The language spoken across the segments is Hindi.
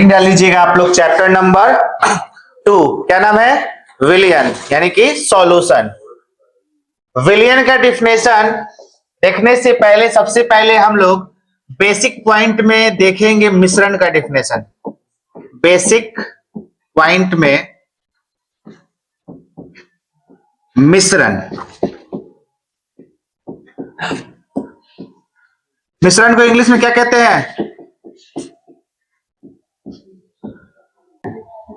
हेडिंग डाल लीजिएगा आप लोग, चैप्टर नंबर 2, क्या नाम है? विलयन, यानी कि सॉल्यूशन। विलयन का डिफिनेशन देखने से पहले सबसे पहले हम लोग बेसिक पॉइंट में देखेंगे मिश्रण का डिफिनेशन। बेसिक पॉइंट में मिश्रण, मिश्रण को इंग्लिश में क्या कहते हैं?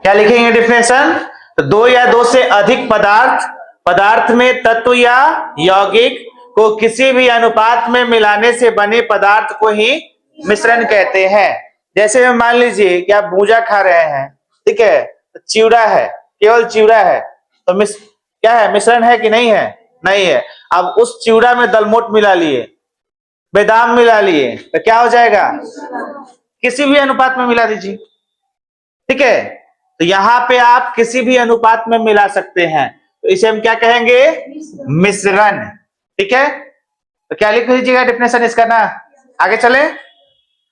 क्या लिखेंगे डिफिनेशन? तो दो या दो से अधिक पदार्थ में तत्व या यौगिक को किसी भी अनुपात में मिलाने से बने पदार्थ को ही मिश्रण कहते हैं। जैसे मान लीजिए कि आप भूजा खा रहे हैं, ठीक है, तो चिवड़ा है, केवल चिवड़ा है, तो क्या है? मिश्रण है कि नहीं है? नहीं है। अब उस चिवड़ा में दलमोट मिला लिए, बादाम मिला लिए, तो क्या हो जाएगा? किसी भी अनुपात में मिला दीजिए, ठीक है। तो यहां पे आप किसी भी अनुपात में मिला सकते हैं, तो इसे हम क्या कहेंगे? मिश्रण, ठीक है। तो क्या लिख लीजिएगा डिफिनेशन इसका ना, आगे चले।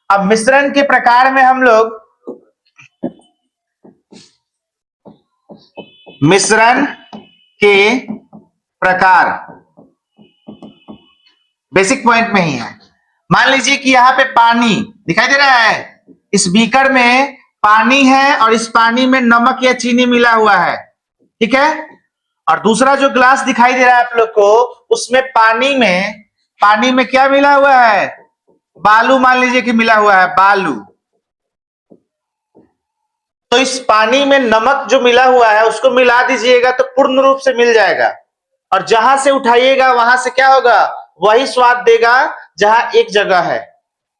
अब मिश्रण के प्रकार में हम लोग मिश्रण के प्रकार बेसिक पॉइंट में ही है। मान लीजिए कि यहाँ पे पानी दिखाई दे रहा है, इस बीकर में पानी है और इस पानी में नमक या चीनी मिला हुआ है, ठीक है। और दूसरा जो ग्लास दिखाई दे रहा है आप लोग को, उसमें पानी में क्या मिला हुआ है? बालू, मान लीजिए कि मिला हुआ है बालू। तो इस पानी में नमक जो मिला हुआ है उसको मिला दीजिएगा तो पूर्ण रूप से मिल जाएगा, और जहां से उठाइएगा वहां से क्या होगा? वही स्वाद देगा जहां एक जगह है।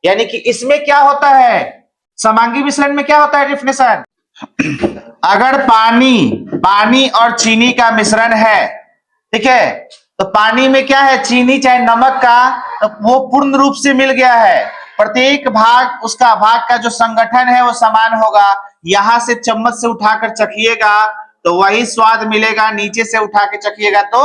यानी कि इसमें क्या होता है? समांगी मिश्रण में क्या होता है डिफिनेशन? अगर पानी और चीनी का मिश्रण है, ठीक है, तो पानी में क्या है? चीनी चाहे नमक का, तो वो पूर्ण रूप से मिल गया है। प्रत्येक भाग, उसका भाग का जो संगठन है वो समान होगा। यहां से चम्मच से उठाकर चखिएगा तो वही स्वाद मिलेगा, नीचे से उठा के चखिएगा तो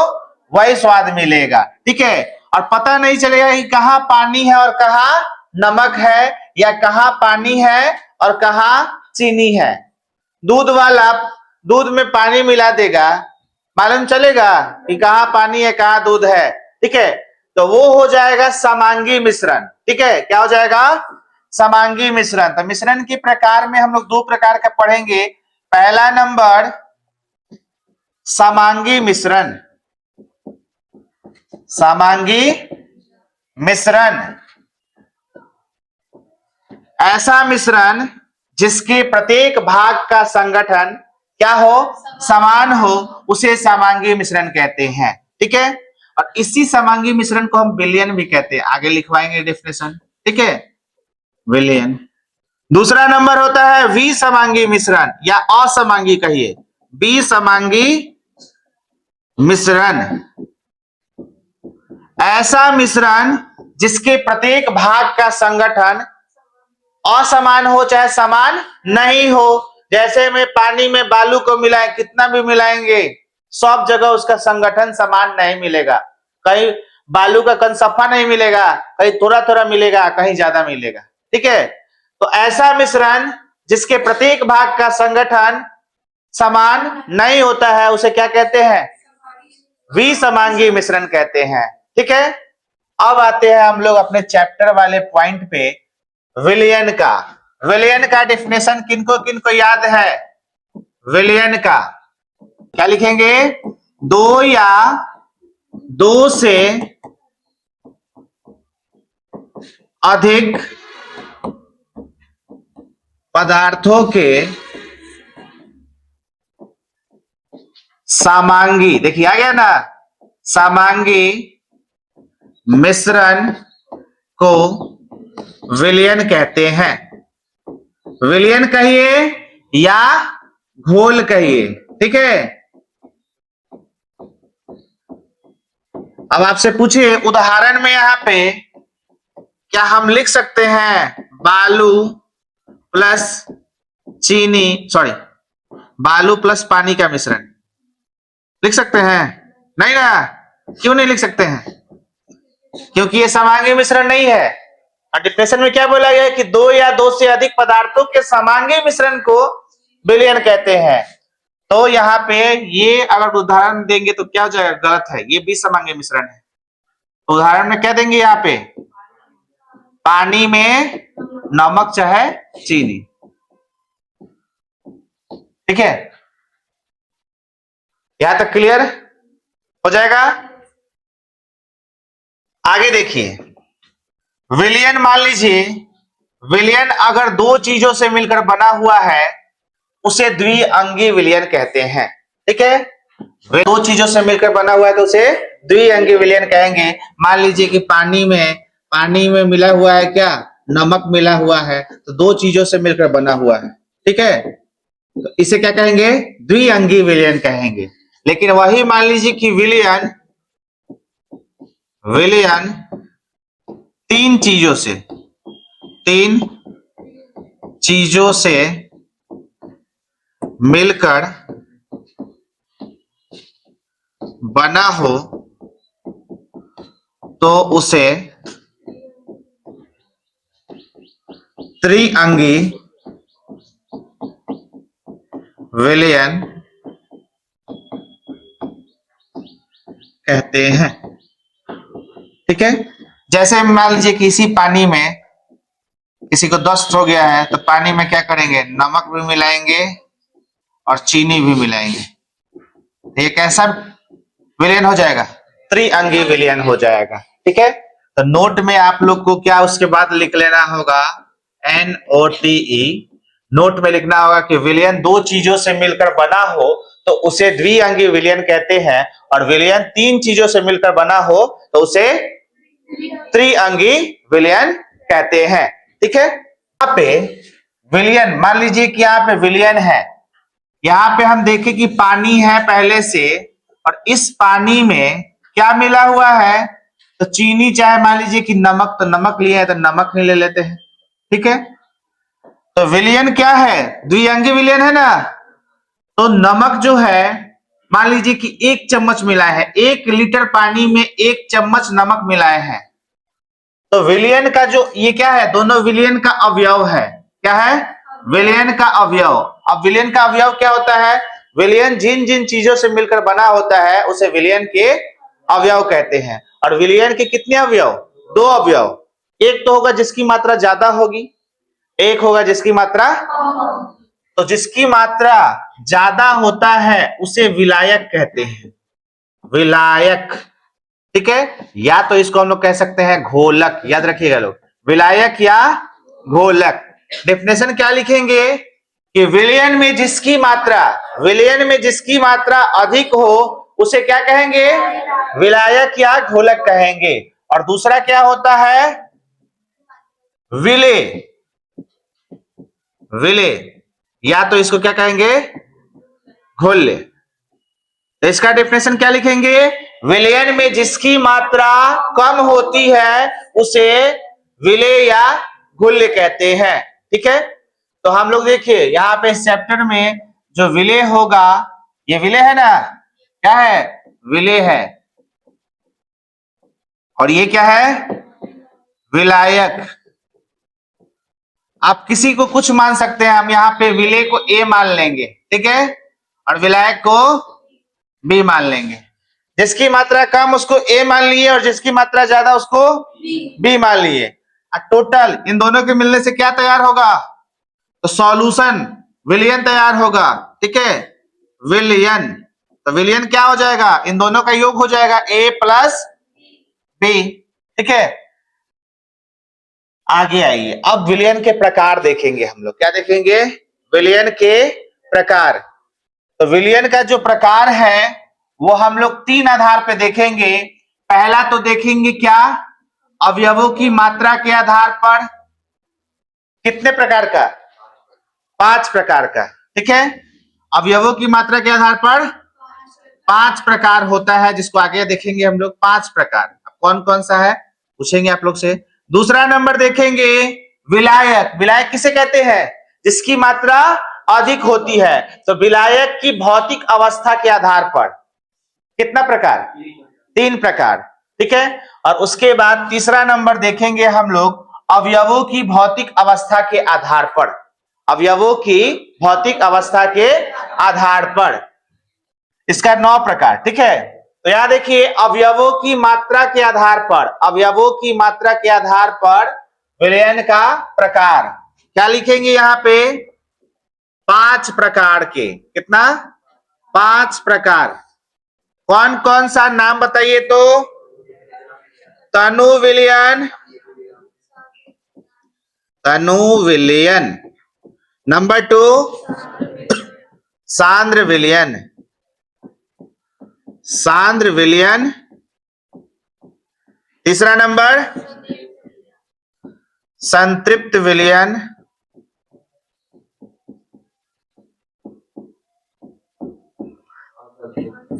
वही स्वाद मिलेगा, ठीक है। और पता नहीं चलेगा कि कहाँ पानी है और कहाँ नमक है, या कहाँ पानी है और कहाँ चीनी है। दूध वाला दूध में पानी मिला देगा, मालूम चलेगा कि कहाँ पानी है कहाँ दूध है, ठीक है। तो वो हो जाएगा समांगी मिश्रण, ठीक है। क्या हो जाएगा? समांगी मिश्रण। तो मिश्रण के प्रकार में हम लोग दो प्रकार का पढ़ेंगे। पहला नंबर समांगी मिश्रण। समांगी मिश्रण ऐसा मिश्रण जिसके प्रत्येक भाग का संगठन क्या हो? समान हो, उसे समांगी मिश्रण कहते हैं, ठीक है। और इसी समांगी मिश्रण को हम विलयन भी कहते हैं, आगे लिखवाएंगे डेफिनेशन, ठीक है, विलयन। दूसरा नंबर होता है विसमांगी मिश्रण, या असमांगी कहिए, विसमांगी मिश्रण। ऐसा मिश्रण जिसके प्रत्येक भाग का संगठन असमान हो चाहे समान नहीं हो। जैसे में पानी में बालू को मिलाएं, कितना भी मिलाएंगे सब जगह उसका संगठन समान नहीं मिलेगा। कहीं बालू का कण सफा नहीं मिलेगा, कहीं थोड़ा थोड़ा मिलेगा, कहीं ज्यादा मिलेगा, ठीक है। तो ऐसा मिश्रण जिसके प्रत्येक भाग का संगठन समान नहीं होता है उसे क्या कहते हैं? विसमांगी मिश्रण कहते हैं, ठीक है। अब आते हैं हम लोग अपने चैप्टर वाले पॉइंट पे, विलयन का। विलयन का डिफिनेशन किनको किनको याद है? विलयन का क्या लिखेंगे? दो या दो से अधिक पदार्थों के समांगी, देखिए आ गया ना, समांगी मिश्रण को विलयन कहते हैं। विलयन कहिए या घोल कहिए, ठीक है। अब आपसे पूछिए उदाहरण में यहां पे क्या हम लिख सकते हैं बालू प्लस चीनी, सॉरी, बालू प्लस पानी का मिश्रण? लिख सकते हैं? नहीं ना। क्यों नहीं लिख सकते हैं? क्योंकि ये समांगी मिश्रण नहीं है। और डिफिनेशन में क्या बोला गया है कि दो या दो से अधिक पदार्थों के समांगी मिश्रण को विलयन कहते हैं। तो यहाँ पे ये अगर उदाहरण देंगे तो क्या हो जाएगा, गलत है, ये भी समांगी मिश्रण है। तो उदाहरण में क्या देंगे यहाँ पे, पानी में नमक चाहे चीनी, ठीक है। यहां तक क्लियर हो जाएगा। आगे देखिए, विलयन मान लीजिए, विलयन अगर दो चीजों से मिलकर बना हुआ है उसे द्विअंगी विलयन कहते हैं, ठीक है। दो चीजों से मिलकर बना हुआ है तो उसे द्विअंगी विलयन कहेंगे। मान लीजिए कि पानी में मिला हुआ है क्या, नमक मिला हुआ है, तो दो चीजों से मिलकर बना हुआ है, ठीक है। तो इसे क्या कहेंगे, द्विअंगी विलयन कहेंगे। लेकिन वही मान लीजिए कि विलयन तीन चीजों से मिलकर बना हो तो उसे त्रिअंगी विलयन कहते हैं, ठीक है। जैसे मान लीजिए किसी पानी में किसी को दस्त हो गया है तो पानी में क्या करेंगे, नमक भी मिलाएंगे और चीनी भी मिलाएंगे। ये कैसा विलयन हो जाएगा, त्रिअंगी विलयन हो जाएगा, ठीक है। तो नोट में आप लोग को क्या उसके बाद लिख लेना होगा, NOTE। नोट में लिखना होगा कि विलयन दो चीजों से मिलकर बना हो तो उसे द्विअंगी विलयन कहते हैं, और विलयन तीन चीजों से मिलकर बना हो तो उसे त्रिअंगी विलयन कहते हैं, ठीक है। यहाँ पे विलयन, मान लीजिए कि यहाँ पे विलयन है, यहाँ पे हम देखें कि पानी है पहले से, और इस पानी में क्या मिला हुआ है, तो चीनी चाहे मान लीजिए कि नमक, तो नमक लिए है तो नमक ही ले लेते हैं, ठीक है। तो विलयन क्या है, द्विअंगी विलयन है ना। तो नमक जो है मान लीजिए कि 1 चम्मच मिलाए हैं, 1 लीटर पानी में 1 चम्मच नमक मिलाए हैं, तो विलयन का जो ये क्या है, दोनों विलयन का अवयव है, क्या है, विलयन का अवयव। अब विलयन का अवयव क्या होता है, विलयन जिन जिन चीजों से मिलकर बना होता है उसे विलयन के अवयव कहते हैं। और विलयन के कितने अवयव, दो अवयव, एक तो होगा जिसकी मात्रा ज्यादा होगी, एक होगा जिसकी मात्रा, तो जिसकी मात्रा ज्यादा होता है उसे विलायक कहते हैं, विलायक, ठीक है। या तो इसको हम लोग कह सकते हैं घोलक, याद रखिएगा लोग, विलायक या घोलक। डेफिनेशन क्या लिखेंगे कि विलयन में जिसकी मात्रा अधिक हो उसे क्या कहेंगे, विलायक या घोलक कहेंगे। और दूसरा क्या होता है, विले, या तो इसको क्या कहेंगे, घोल। तो इसका डेफिनेशन क्या लिखेंगे, विलयन में जिसकी मात्रा कम होती है उसे विलेय या घुल्य कहते हैं, ठीक है। तो हम लोग देखिए यहाँ पे इस चैप्टर में जो विलेय होगा, ये विलेय है ना, क्या है, विलेय है, और ये क्या है, विलायक। आप किसी को कुछ मान सकते हैं, हम यहाँ पे विलेय को A मान लेंगे, ठीक है, और विलायक को B मान लेंगे। जिसकी मात्रा कम उसको A मान लिए और जिसकी मात्रा ज्यादा उसको B मान लिए। टोटल इन दोनों के मिलने से क्या तैयार होगा, तो सॉल्यूशन विलयन तैयार होगा, ठीक है, विलयन। तो विलयन क्या हो जाएगा, इन दोनों का योग हो जाएगा A प्लस B, ठीक है। आगे आइए, अब विलयन के प्रकार देखेंगे हम लोग, क्या देखेंगे, विलयन के प्रकार। तो विलयन का जो प्रकार है वो हम लोग 3 आधार पे देखेंगे। पहला तो देखेंगे क्या, अवयवों की मात्रा के आधार पर, कितने प्रकार का, 5 प्रकार का, ठीक है। अवयवों की मात्रा के आधार पर 5 प्रकार होता है, जिसको आगे देखेंगे हम लोग, 5 प्रकार। कौन कौन सा है पूछेंगे आप लोग से। दूसरा नंबर देखेंगे विलायक। विलायक किसे कहते हैं, जिसकी मात्रा अधिक होती है। तो विलायक की भौतिक अवस्था के आधार पर कितना प्रकार, 3 प्रकार, ठीक है। और उसके बाद तीसरा नंबर देखेंगे हम लोग अवयवों की भौतिक अवस्था के आधार पर, अवयवों की भौतिक अवस्था के आधार पर इसका 9 प्रकार। ठीक है, तो यहां देखिए अवयवों की मात्रा के आधार पर, अवयवों की मात्रा के आधार पर विलयन का प्रकार क्या लिखेंगे यहां पे? 5 प्रकार के। कितना? 5 प्रकार। कौन कौन सा नाम बताइए तो? तनु विलयन, तनु विलयन। नंबर 2 सांद्र विलयन, सांद्र विलयन। तीसरा नंबर संतृप्त विलयन,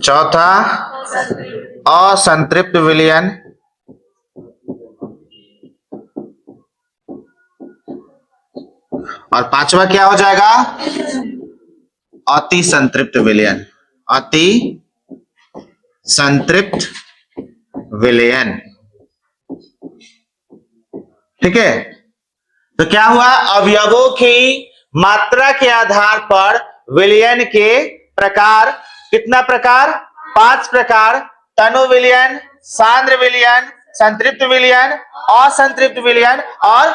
चौथा असंतृप्त विलयन, और पांचवा क्या हो जाएगा? अति संतृप्त विलयन, अति संतृप्त विलयन। ठीक है, तो क्या हुआ? अवयवों की मात्रा के आधार पर विलयन के प्रकार कितना प्रकार? 5 प्रकार। तनु विलयन, सांद्र विलयन, संतृप्त विलयन, असंतृप्त विलयन, और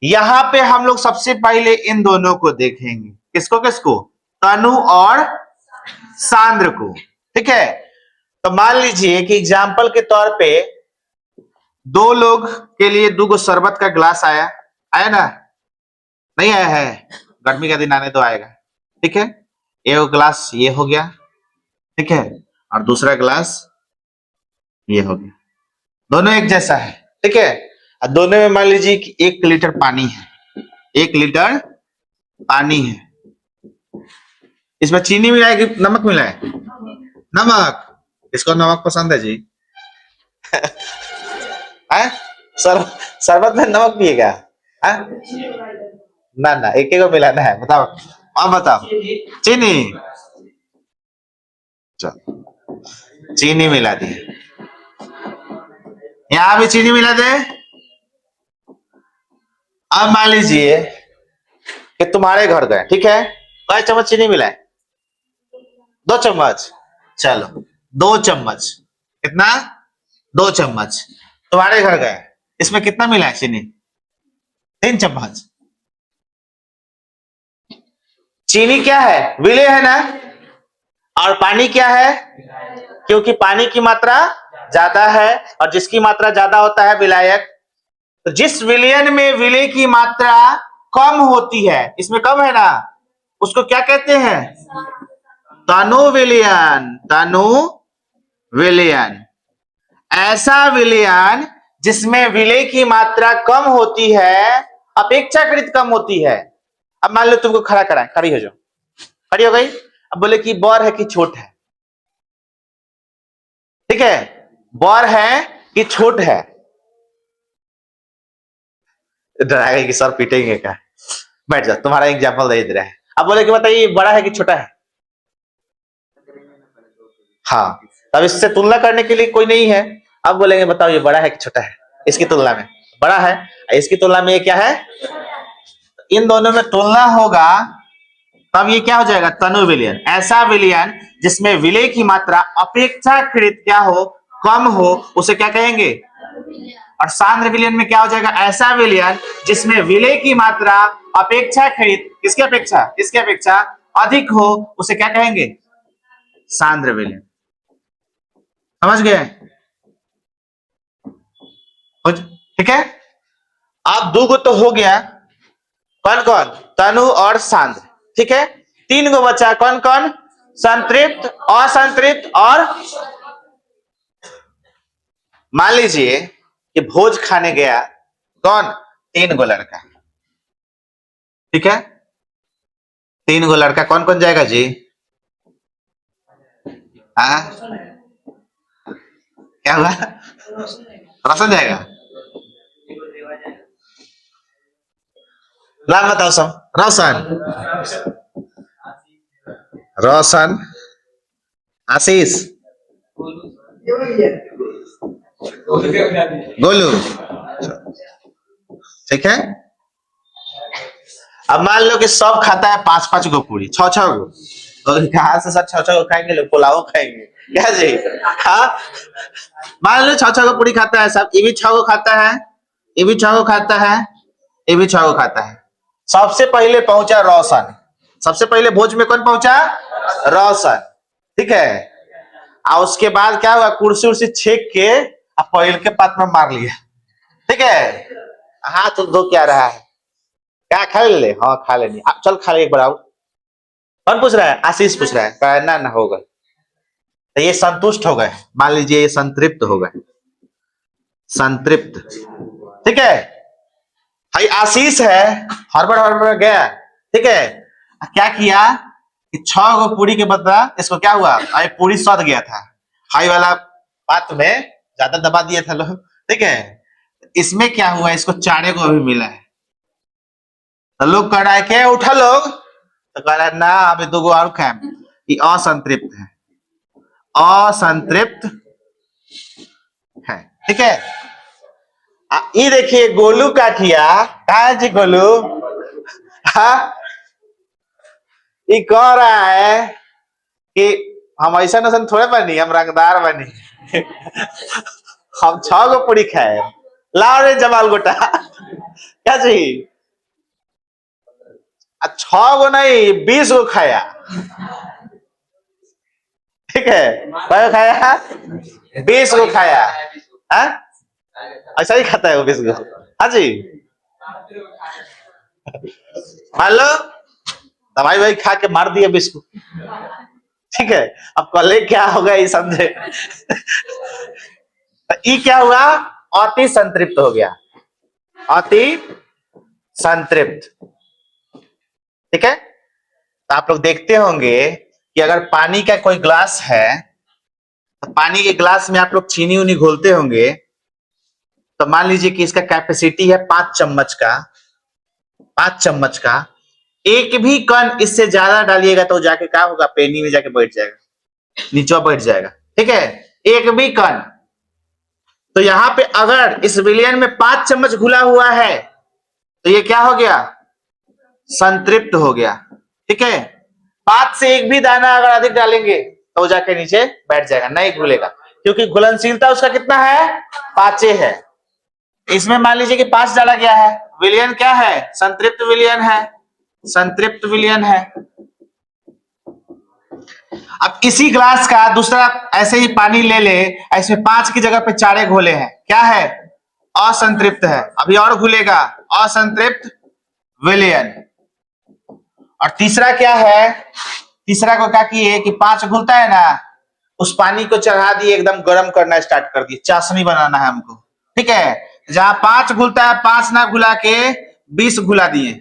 यहां पे हम लोग सबसे पहले इन दोनों को देखेंगे। किसको किसको? तनु और सांद्र को। ठीक है, तो मान लीजिए कि एग्जाम्पल के तौर पे 2 लोग के लिए 2 गो शरबत का गिलास आया, आया ना? नहीं आया है? गर्मी का दिन आने दो, आएगा। ठीक है, एक गिलास ये हो गया, ठीक है, और दूसरा गिलास ये हो गया। दोनों एक जैसा है। ठीक है, और दोनों में मान लीजिए कि 1 लीटर पानी है, 1 लीटर पानी है। इसमें चीनी मिलाए कि नमक मिलाए? नमक। इसको नमक पसंद है जी? शरबत में नमक पिएगा? ना ना, एक को मिलाना है। बताओ, आप बताओ। चीनी, चलो चीनी मिला दी। यहां भी चीनी मिला दे। अब मान लीजिए कि तुम्हारे घर गए, ठीक है, कई चम्मच चीनी मिलाए? 2 चम्मच। चलो 2 चम्मच। कितना? 2 चम्मच। तुम्हारे घर गए, इसमें कितना मिला है चीनी? 3 चम्मच। चीनी क्या है? विलेय है ना? और पानी क्या है? क्योंकि पानी की मात्रा ज्यादा है, और जिसकी मात्रा ज्यादा होता है विलायक। तो जिस विलयन में विलेय की मात्रा कम होती है, इसमें कम है ना, उसको क्या कहते हैं? तनु विलयन, तनु विलयन। ऐसा विलयन जिसमें विलेय की मात्रा कम होती है, अपेक्षाकृत कम होती है। अब मान लो तुमको खड़ा कराए, खड़ी हो जाओ। खड़ी हो गई। अब बोले कि बड़ है कि छोट है? ठीक है, बड़ है कि छोट है? डराएगा कि सर पीटेंगे क्या? बैठ जाओ, तुम्हारा एग्जाम्पल दे रहा है। अब बोले कि बताइए बड़ा है कि छोटा है? हाँ, तब इससे तुलना करने के लिए कोई नहीं है। अब बोलेंगे बताओ ये बड़ा है कि छोटा है? इसकी तुलना में बड़ा है, इसकी तुलना में ये क्या है? इन दोनों में तुलना होगा, तब ये क्या हो जाएगा? तनु विलयन। ऐसा विलयन जिसमें विलेय की मात्रा अपेक्षाकृत क्या हो? कम हो, उसे क्या कहेंगे? और सांद्र विलयन में क्या हो जाएगा? ऐसा विलयन जिसमें विलेय की मात्रा अपेक्षाकृत, किसकी अपेक्षा? इसकी अपेक्षा अधिक हो, उसे क्या कहेंगे? सांद्र विलयन। समझ गए? ठीक है, अब 2 गो तो हो गया। कौन कौन? तनु और सांद्र। ठीक है, 3 गो बचा। कौन कौन? संतृप्त, असंतृप्त और। मान लीजिए कि भोज खाने गया कौन? 3 गो लड़का। ठीक है, 3 गो लड़का। कौन कौन जाएगा जी? क्या हुआ? रोशन जाएगा? नाम बताओ सब। रोशन, रोशन, आशीष, गोलू, ठीक है। अब मान लो कि सब खाता है 5-5 गो पूरी, 6-6 गो, तो कहाँ से सब 6-6 गो खाएंगे लोग? पुलाव खाएंगे क्या जी? हाँ, मान लो 6-6 गो पूरी खाता है सब, ये भी 6 गो खाता है, ये भी 6 गो खाता है, ये भी 6 गो खाता है। सबसे पहले पहुंचा रोशन, सबसे पहले भोज में कौन पहुंचा? रोशन, ठीक है। और उसके बाद क्या हुआ, कुर्सी उर्सी छेक के अब पहल के पात में मार लिया, ठीक है। हाथ धो क्या रहा है, क्या खा ले? हाँ खा लेनी, अब चल खा ले एक बार आओ। कौन पूछ रहा है? आशीष पूछ रहा है, कहा ना ना होगा। तो ये संतुष्ट हो गए, मान लीजिए ये संतृप्त हो गए, संतृप्त, ठीक है। भाई आशीष है, हड़बड़ हड़बड़ गया, ठीक है। क्या किया कि 6 गो पूरी के बदला इसको क्या हुआ, अरे पूरी सड़ गया था, हाई वाला बात में ज्यादा दबा दिया था लोग, ठीक है। इसमें क्या हुआ, इसको 4 गो अभी मिला है, तो लोग कह रहा है क्या उठा लोग, तो कह रहा है ना अभी 2 गो और खाए, ये असंतृप्त है, असंतृप्त है, ठीक है। ये देखिए गोलू का किया, कहा जी गोलू, हाँ, ये कह रहा है कि हम ऐसा नसन थोड़े बनी, हम रंगदार बनी हम 6 गो पूरी खाए, लाओ रे जमाल गोटा क्या चाहिए? 6 गो नहीं 20 गो खाया, ठीक है। क्या खाया? 20 गो खाया, हाँ ऐसा ही खाता है वो 20 गो, हाँ जी। मान लो दवाई वही खा के मार दिया 20 को, ठीक है। अब कल क्या होगा ये समझे ये क्या हुआ, अति संतृप्त हो गया, अति संतृप्त, ठीक है। तो आप लोग देखते होंगे कि अगर पानी का कोई ग्लास है तो पानी के ग्लास में आप लोग चीनी उनी घोलते होंगे, तो मान लीजिए कि इसका कैपेसिटी है 5 चम्मच का, 5 चम्मच का, एक भी कण इससे ज्यादा डालिएगा तो जाके क्या होगा, पेनी में जाके बैठ जाएगा, नीचे बैठ जाएगा, ठीक है। एक भी कण, तो यहां पे अगर इस विलयन में 5 चम्मच घुला हुआ है तो ये क्या हो गया, संतृप्त हो गया, ठीक है। 5 से एक भी दाना अगर अधिक डालेंगे तो जाके नीचे बैठ जाएगा, नहीं घुलेगा, क्योंकि घुलनशीलता उसका कितना है, 5 है। इसमें मान लीजिए कि 5 डाला गया है, विलयन क्या है, संतृप्त विलयन है, संतृप्त विलयन है। अब इसी ग्लास का दूसरा ऐसे ही पानी ले ले, इसमें 5 की जगह पे 4 घोले हैं, क्या है, असंतृप्त है, अभी और घुलेगा, असंतृप्त विलयन। और तीसरा क्या है, तीसरा को क्या किए कि 5 घुलता है ना, उस पानी को चढ़ा दिए, एकदम गर्म करना स्टार्ट कर दिए, चाशनी बनाना है हमको, ठीक है। जहां 5 घुलता है 5 ना घुला के 20 घुला दिए,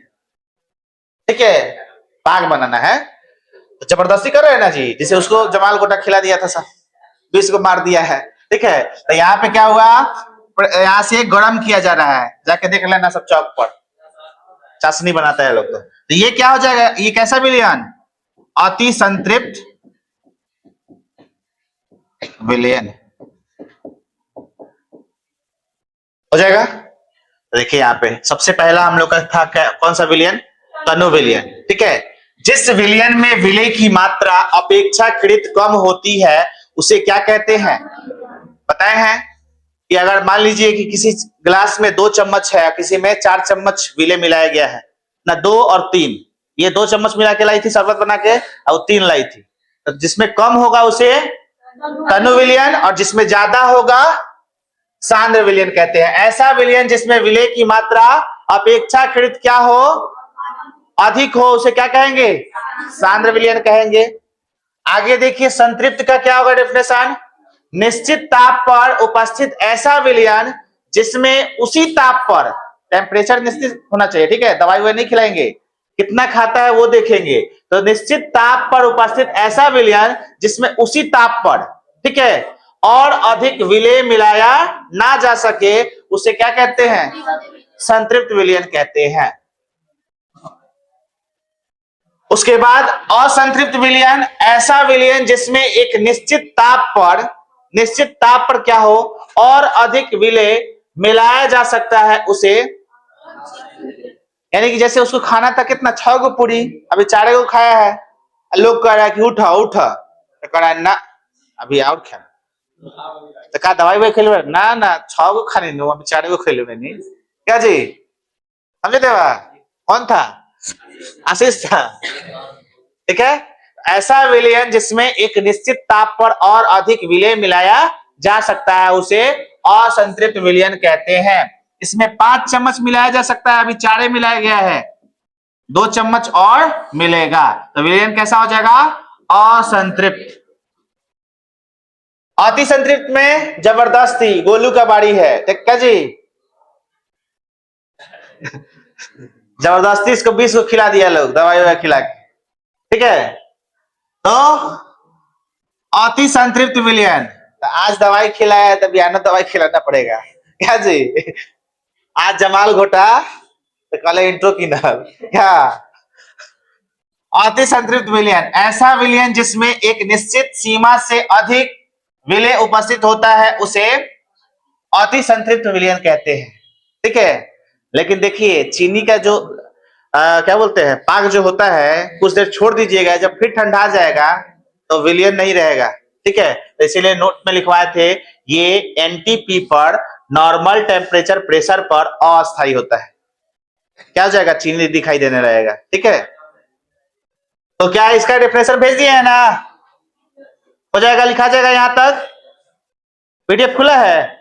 ठीक है, पाग बनाना है। तो जबरदस्ती कर रहे हैं ना जी, जिसे उसको जमाल गोटा खिला दिया था सब, 20 को मार दिया है, ठीक है। तो यहाँ पे क्या हुआ, यहाँ से गर्म किया जा रहा है, जाके देख लेना सब चौक पर, चाशनी बनाता है लोग। तो ये क्या हो जाएगा, ये कैसा विलयन, अति संतृप्त विलयन हो जाएगा। देखिए यहाँ पे सबसे पहला हम लोग का था कौन सा विलयन, तनु विलयन, ठीक है। जिस विलयन में विलय की मात्रा अपेक्षाकृत कम होती है उसे क्या कहते हैं, बताए हैं कि अगर मान लीजिए कि किसी ग्लास में 2 चम्मच है, किसी में 4 चम्मच विलय मिलाया गया है ना, 2 और 3, ये 2 चम्मच मिला के लाई थी शरबत बना के और 3 लाई थी, तो जिसमें कम होगा उसे तनु विलयन और जिसमें ज्यादा होगा सांद्र विलयन कहते हैं। ऐसा विलयन जिसमें विलय की मात्रा अपेक्षाकृत क्या हो, अधिक हो, उसे क्या कहेंगे, सांद्र विलयन कहेंगे। आगे देखिए संतृप्त का क्या होगा डेफिनेशन, निश्चित ताप पर उपस्थित ऐसा विलयन जिसमें उसी ताप पर, टेम्परेचर निश्चित होना चाहिए, ठीक है, दवाई वही नहीं खिलाएंगे, कितना खाता है वो देखेंगे, तो निश्चित ताप पर उपस्थित ऐसा विलयन जिसमें उसी ताप पर, ठीक है, और अधिक विलय मिलाया ना जा सके उसे क्या कहते हैं, संतृप्त विलयन कहते हैं। उसके बाद असंतृप्त विलयन, ऐसा विलयन जिसमें एक निश्चित ताप पर निश्चित ताप पर क्या हो और अधिक विलेय मिलाया जा सकता है उसे, यानी कि जैसे उसको खाना था कितना 6 गो पूरी, अभी 4 गो खाया है, लोग कह रहा है कि उठा उठा, तो कह रहा है ना अभी और खा, तो कहा दवाई वही खेल ना ना 6 गो खाने नो अभी 4 गो खेल नहीं क्या जी, समझे देवा कौन था, आशीष था, ठीक है। ऐसा विलयन जिसमें एक निश्चित ताप पर और अधिक विलेय मिलाया जा सकता है उसे असंतृप्त विलयन कहते हैं। इसमें 5 चम्मच मिलाया जा सकता है, अभी 4 मिलाया गया है, 2 चम्मच और मिलेगा, तो विलयन कैसा हो जाएगा, असंतृप्त। अति संतृप्त में जबरदस्ती गोलू का बारी है, ठीक है जी, जबरदस्ती इसको 20 को खिला दिया लोग, दवाई खिला के, ठीक है। तो अति संतृप्त विलयन, तो आज दवाई खिलाया तो बयाना दवाई खिलाना पड़ेगा क्या जी, आज जमाल घोटा तो कल इंट्रो की ना क्या। अति संतृप्त विलयन, ऐसा विलयन जिसमें एक निश्चित सीमा से अधिक विलेय उपस्थित होता है उसे अति संतृप्त विलयन कहते हैं, ठीक है। लेकिन देखिए चीनी का जो क्या बोलते हैं पाक जो होता है, कुछ देर छोड़ दीजिएगा, जब फिर ठंडा जाएगा तो विलयन नहीं रहेगा, ठीक है। तो इसीलिए नोट में लिखवाए थे ये एनटीपी पर नॉर्मल टेम्परेचर प्रेशर पर अस्थायी होता है, क्या हो जाएगा, चीनी दिखाई देने रहेगा, ठीक है। तो क्या इसका डेफिनेशन भेज दिया है ना, हो जाएगा, लिखा जाएगा, यहां तक पीडीएफ खुला है।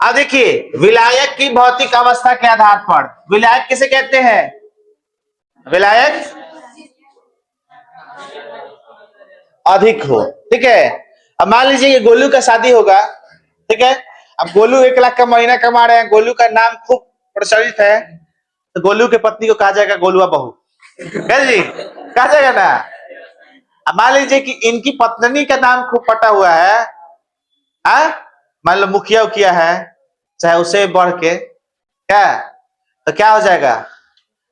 अब देखिए विलायक की भौतिक अवस्था के आधार पर, विलायक किसे कहते हैं, विलायक अधिक हो, ठीक है। अब मान लीजिए गोलू का शादी होगा, ठीक है, अब गोलू 1 लाख का महीना कमा रहे हैं, गोलू का नाम खूब प्रचलित है, तो गोलू के पत्नी को कहा जाएगा गोलुआ बहू, क्या जी, कहा जाएगा ना। अब मान लीजिए कि इनकी पत्नी का नाम खूब पटा हुआ है, मान लो मुखिया उखिया है, चाहे उसे बढ़ के क्या, तो क्या हो जाएगा,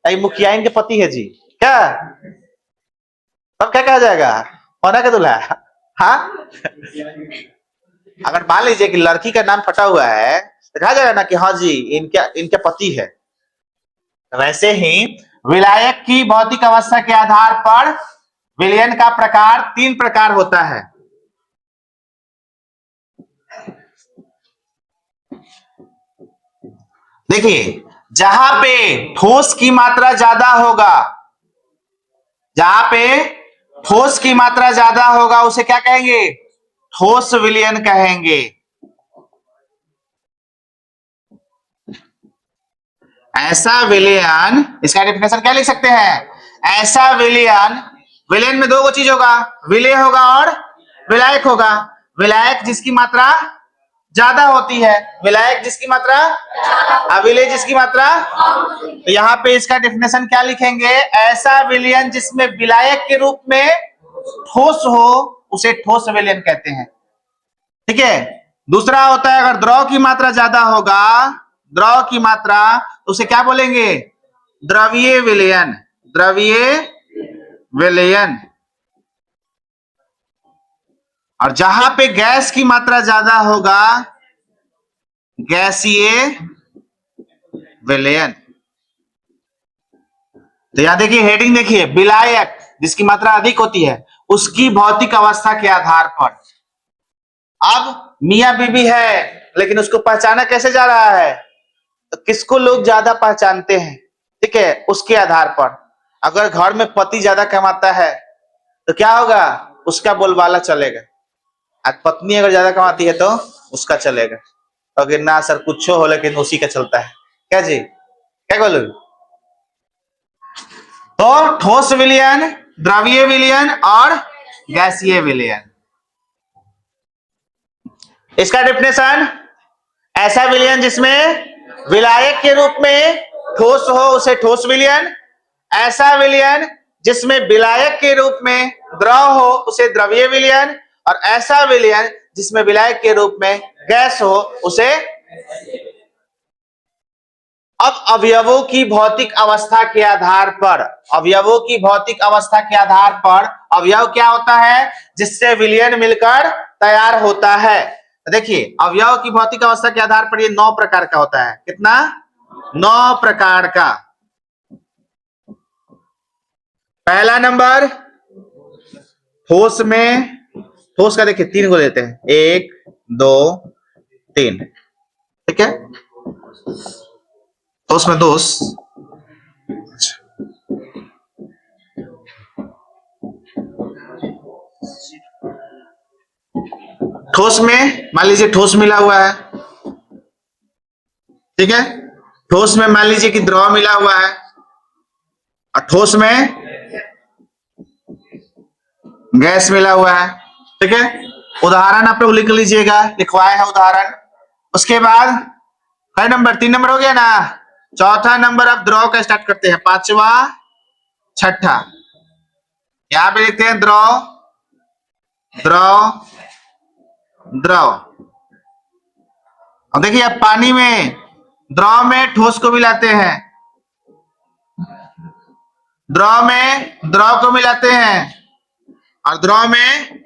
मुखिया इनके पति है जी, क्या तब क्या कहा जाएगा, होना का दूल्हा, हाँ। अगर मान लीजिए कि लड़की का नाम फटा हुआ है तो कहा जाएगा ना कि हाँ जी इनके पति है। वैसे ही विलायक की भौतिक अवस्था के आधार पर विलयन का प्रकार 3 प्रकार होता है। देखिए जहां पे ठोस की मात्रा ज्यादा होगा, जहां पे ठोस की मात्रा ज्यादा होगा उसे क्या कहेंगे, ठोस विलयन कहेंगे। ऐसा विलयन, इसका डेफिनेशन क्या लिख सकते हैं, ऐसा विलयन, विलयन में 2 चीज होगा, विलेय होगा और विलायक होगा। विलायक जिसकी मात्रा ज्यादा होती है, विलायक जिसकी मात्रा, अविलेय जिसकी मात्रा, तो यहाँ पे इसका डेफिनेशन क्या लिखेंगे, ऐसा विलयन जिसमें विलायक के रूप में ठोस हो उसे ठोस विलयन कहते हैं, ठीक है। दूसरा होता है अगर द्रव की मात्रा ज्यादा होगा, द्रव की मात्रा, तो उसे क्या बोलेंगे, द्रवीय विलयन, द्रवीय विलयन। और जहां पे गैस की मात्रा ज्यादा होगा, गैसीय विलयन। तो यहां देखिए हेडिंग देखिए, विलायक जिसकी मात्रा अधिक होती है उसकी भौतिक अवस्था के आधार पर। अब मियां बीबी है लेकिन उसको पहचाना कैसे जा रहा है, तो किसको लोग ज्यादा पहचानते हैं, ठीक है, उसके आधार पर। अगर घर में पति ज्यादा कमाता है तो क्या होगा, उसका बोलबाला चलेगा, आज पत्नी अगर ज्यादा कमाती है तो उसका चलेगा, अगर ना सर कुछ हो लेकिन उसी का चलता है, क्या जी, क्या बोलो। तो ठोस विलयन, द्रवीय विलयन और गैसीय विलयन। इसका डेफिनेशन, ऐसा विलयन जिसमें विलायक के रूप में ठोस हो उसे ठोस विलयन, ऐसा विलयन जिसमें विलायक के रूप में द्रव हो उसे द्रवीय विलयन, और ऐसा विलयन जिसमें विलायक के रूप में गैस हो उसे। अब अवयवों की भौतिक अवस्था के आधार पर, अवयवों की भौतिक अवस्था के आधार पर अवयव क्या होता है जिससे विलयन मिलकर तैयार होता है। देखिए अवयव की भौतिक अवस्था के आधार पर ये 9 प्रकार का होता है। कितना? 9 प्रकार का। पहला नंबर ठोस में, ठोस का देखिए 3 को लेते हैं, 1 2 3, ठीक है। ठोस में दोष, ठोस में मान लीजिए ठोस मिला हुआ है, ठीक है। ठोस में मान लीजिए कि द्रव मिला हुआ है और ठोस में गैस मिला हुआ है, ठीक है। उदाहरण आप लोग लिख लीजिएगा, लिखवाए है उदाहरण। उसके बाद कई नंबर? 3 नंबर हो गया ना। चौथा नंबर अब द्रव का स्टार्ट करते हैं, 5वां 6ठा। यहां पे लिखते हैं द्रव द्रव द्रव। अब देखिए अब पानी में, द्रव में ठोस को मिलाते हैं, द्रव में द्रव को मिलाते हैं और द्रव में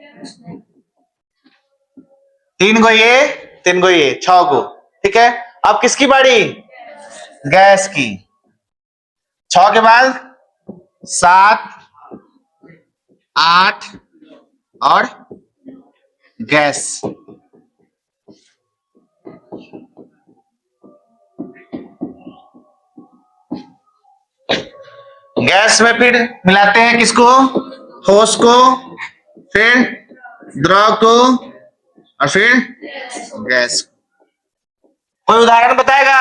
3 गो ये 3 गो ये 6 गो, ठीक है। अब किसकी बारी? गैस की। 6 के बाद 7 8 और गैस। गैस में फिर मिलाते हैं किसको? ठोस को, फिर द्रव को और फिर गैस। कोई उदाहरण बताएगा?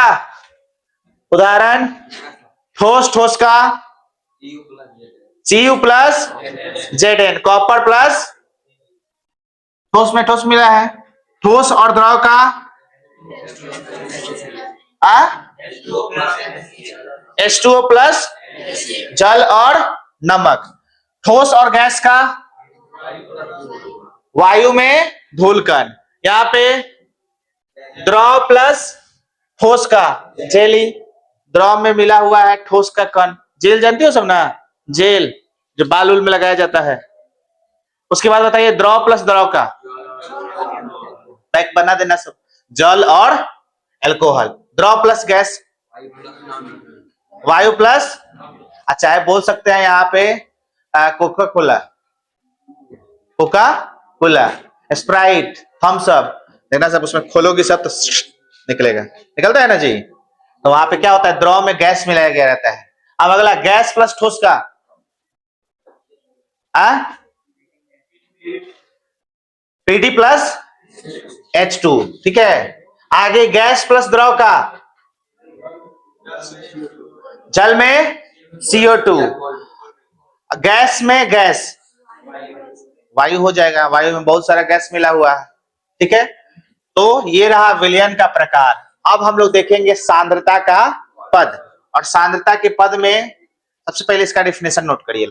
उदाहरण ठोस, ठोस का Cu plus Zn, copper plus, ठोस में ठोस मिला है, ठोस और द्रव का H2O प्लस जल और नमक। ठोस और गैस का वायु में धूलकण। यहाँ पे द्रव प्लस ठोस का जेली, द्रव में मिला हुआ है ठोस का कण। जेल जानते हो सब ना, जेल जो बाल उल में लगाया जाता है। उसके बाद बताइए द्रव प्लस द्रव का पैक बना देना सब, जल और अल्कोहल। द्रव प्लस गैस वायु प्लस, अच्छा है बोल सकते हैं यहाँ पे Coca Cola, Coca Cola, Sprite, Thums Up. देखना सब उसमें खोलोगे सब तो निकलेगा, निकलता है ना जी। तो वहां पे क्या होता है? द्रव में गैस मिलाया गया रहता है। अब अगला गैस प्लस ठोस का पीडी प्लस H2, ठीक है। आगे गैस प्लस द्रव का जल में CO2, गैस में गैस वायु हो जाएगा, वायु में बहुत सारा गैस मिला हुआ है, ठीक है। तो ये रहा विलयन का प्रकार। अब हम लोग देखेंगे सांद्रता का पद, और सांद्रता के पद में सबसे पहले इसका डेफिनेशन नोट करिए।